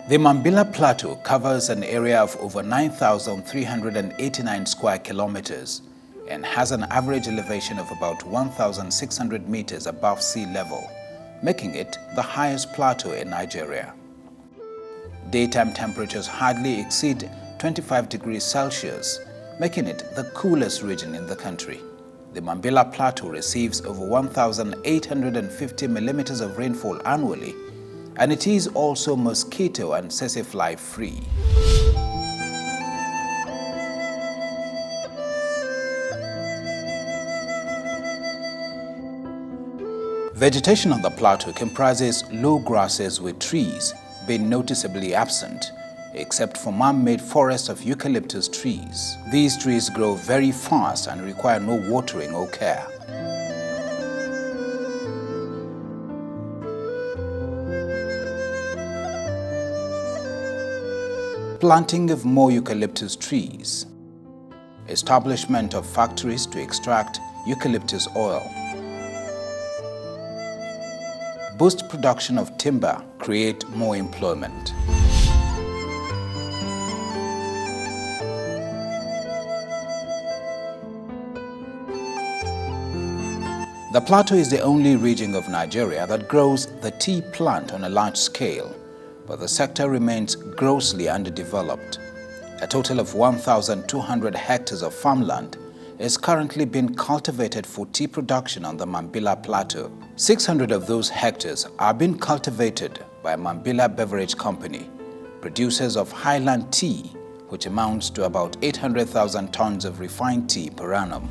The Mambilla Plateau covers an area of over 9,389 square kilometers and has an average elevation of about 1,600 meters above sea level, making it the highest plateau in Nigeria. Daytime temperatures hardly exceed 25 degrees Celsius, making it the coolest region in the country. The Mambilla Plateau receives over 1,850 millimeters of rainfall annually, and it is also mosquito and tsetse-fly free. Vegetation on the plateau comprises low grasses with trees being noticeably absent, except for man-made forests of eucalyptus trees. These trees grow very fast and require no watering or care. Planting of more eucalyptus trees, establishment of factories to extract eucalyptus oil, boost production of timber, create more employment. The plateau is the only region of Nigeria that grows the tea plant on a large scale, but the sector remains grossly underdeveloped. A total of 1,200 hectares of farmland is currently being cultivated for tea production on the Mambilla Plateau. 600 of those hectares are being cultivated by Mambilla Beverage Company, producers of Highland tea, which amounts to about 800,000 tons of refined tea per annum.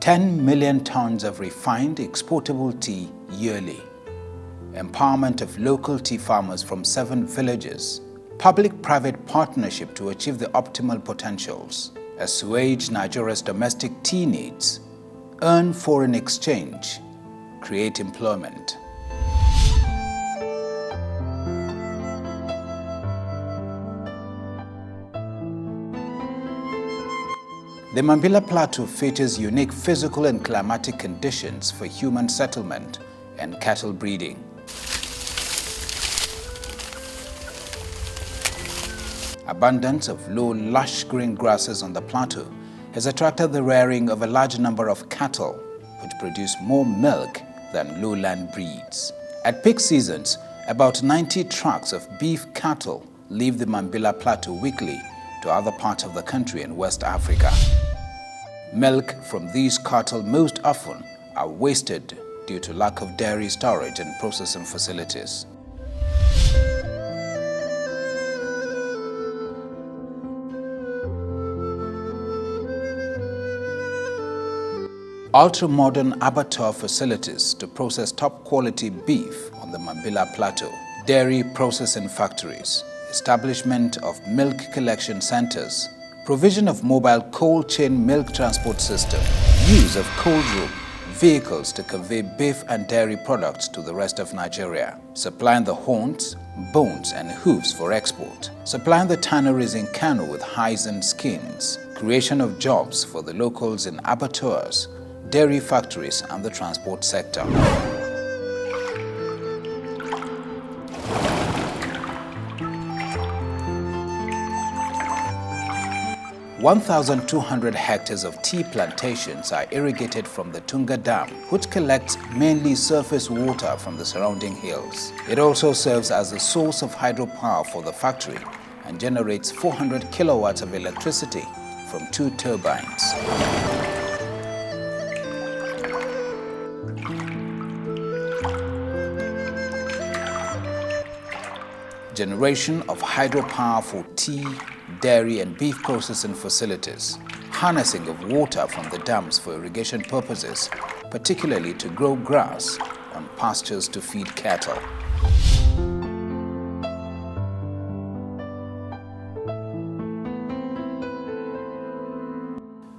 $10 million tons of refined exportable tea yearly. Empowerment of local tea farmers from 7 villages. Public-private partnership to achieve the optimal potentials. Assuage Nigeria's domestic tea needs. Earn foreign exchange. Create employment. The Mambilla Plateau features unique physical and climatic conditions for human settlement and cattle breeding. Abundance of low, lush green grasses on the plateau has attracted the rearing of a large number of cattle, which produce more milk than lowland breeds. At peak seasons, about 90 trucks of beef cattle leave the Mambilla Plateau weekly to other parts of the country in West Africa. Milk from these cattle most often are wasted due to lack of dairy storage and processing facilities. Ultra-modern abattoir facilities to process top-quality beef on the Mambilla Plateau. Dairy processing factories. Establishment of milk collection centers. Provision of mobile cold chain milk transport system. Use of cold room vehicles to convey beef and dairy products to the rest of Nigeria. Supplying the horns, bones and hooves for export. Supplying the tanneries in Kano with hides and skins. Creation of jobs for the locals in abattoirs, dairy factories and the transport sector. 1,200 hectares of tea plantations are irrigated from the Tunga Dam, which collects mainly surface water from the surrounding hills. It also serves as a source of hydropower for the factory and generates 400 kilowatts of electricity from 2 turbines. Generation of hydropower for tea, dairy and beef processing facilities. Harnessing of water from the dams for irrigation purposes, particularly to grow grass on pastures to feed cattle.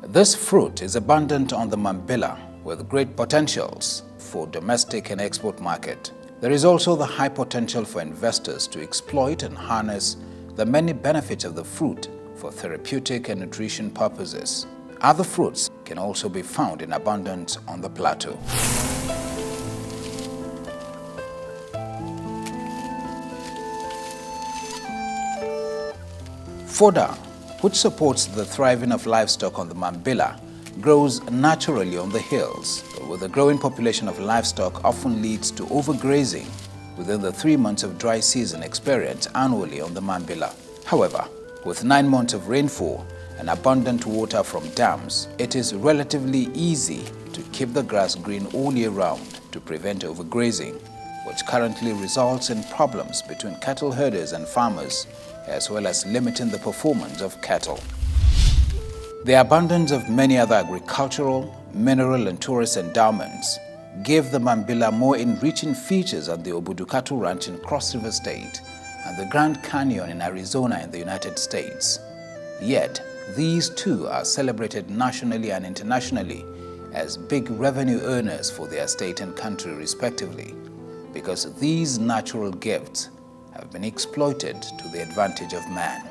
This fruit is abundant on the Mambilla with great potentials for domestic and export market. There is also the high potential for investors to exploit and harness the many benefits of the fruit for therapeutic and nutrition purposes. Other fruits can also be found in abundance on the plateau. Fodder, which supports the thriving of livestock on the Mambilla, grows naturally on the hills, but with a growing population of livestock often leads to overgrazing within the 3 months of dry season experienced annually on the Mambilla. However, with 9 months of rainfall and abundant water from dams, it is relatively easy to keep the grass green all year round to prevent overgrazing, which currently results in problems between cattle herders and farmers, as well as limiting the performance of cattle. The abundance of many other agricultural, mineral and tourist endowments give the Mambilla more enriching features than the Obudukatu Ranch in Cross River State and the Grand Canyon in Arizona in the United States. Yet, these two are celebrated nationally and internationally as big revenue earners for their state and country respectively, because these natural gifts have been exploited to the advantage of man.